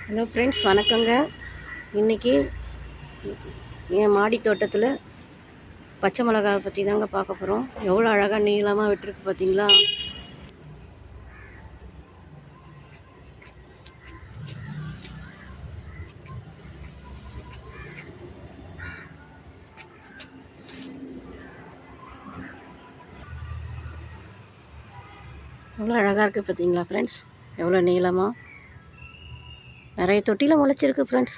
Hello friends, வணக்கங்க. இன்றைக்கி என் மாடி தோட்டத்தில் பச்சை மிளகாய் பற்றி தாங்க பார்க்க போகிறோம். எவ்வளோ அழகாக நீளமாக விட்டுருக்கு பார்த்தீங்களா? எவ்வளோ அழகாக இருக்குது பார்த்தீங்களா ஃப்ரெண்ட்ஸ்? எவ்வளோ நீளமாக நிறைய தொட்டியில் முளைச்சிருக்கு ஃப்ரெண்ட்ஸ்.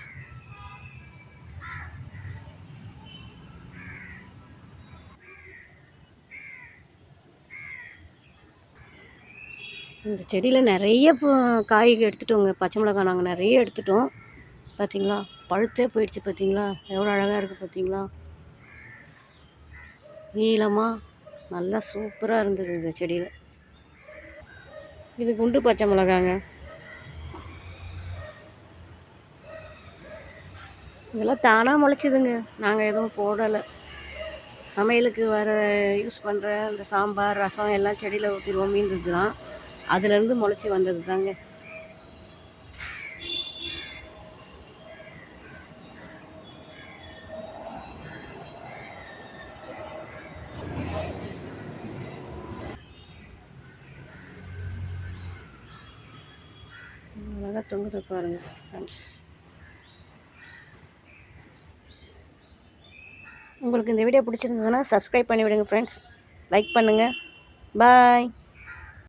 இந்த செடியில் நிறைய காய் எடுத்துட்டோங்க. பச்சை மிளகாய் நாங்கள் நிறைய எடுத்துட்டோம். பார்த்தீங்களா, பழுத்தே போயிடுச்சு. பார்த்தீங்களா எவ்வளோ அழகாக இருக்குது பார்த்தீங்களா? நீளமாக நல்லா சூப்பராக இருந்தது இந்த செடியில். இது குண்டு பச்சை மிளகாங்க. இதெல்லாம் தானாக முளைச்சிதுங்க. நாங்கள் எதுவும் போடலை. சமையலுக்கு யூஸ் பண்ணுற இந்த சாம்பார், ரசம் எல்லாம் செடியில் ஊற்றிடுவோம். மீந்துச்சுலாம் அதுலேருந்து முளைச்சி வந்தது தாங்க. அழகாக தொங்குது பாருங்கள் ஃப்ரெண்ட்ஸ். உங்களுக்கு இந்த வீடியோ பிடிச்சிருந்ததுன்னா சப்ஸ்கிரைப் பண்ணி விடுங்க ஃப்ரெண்ட்ஸ். லைக் பண்ணுங்கள். பாய்.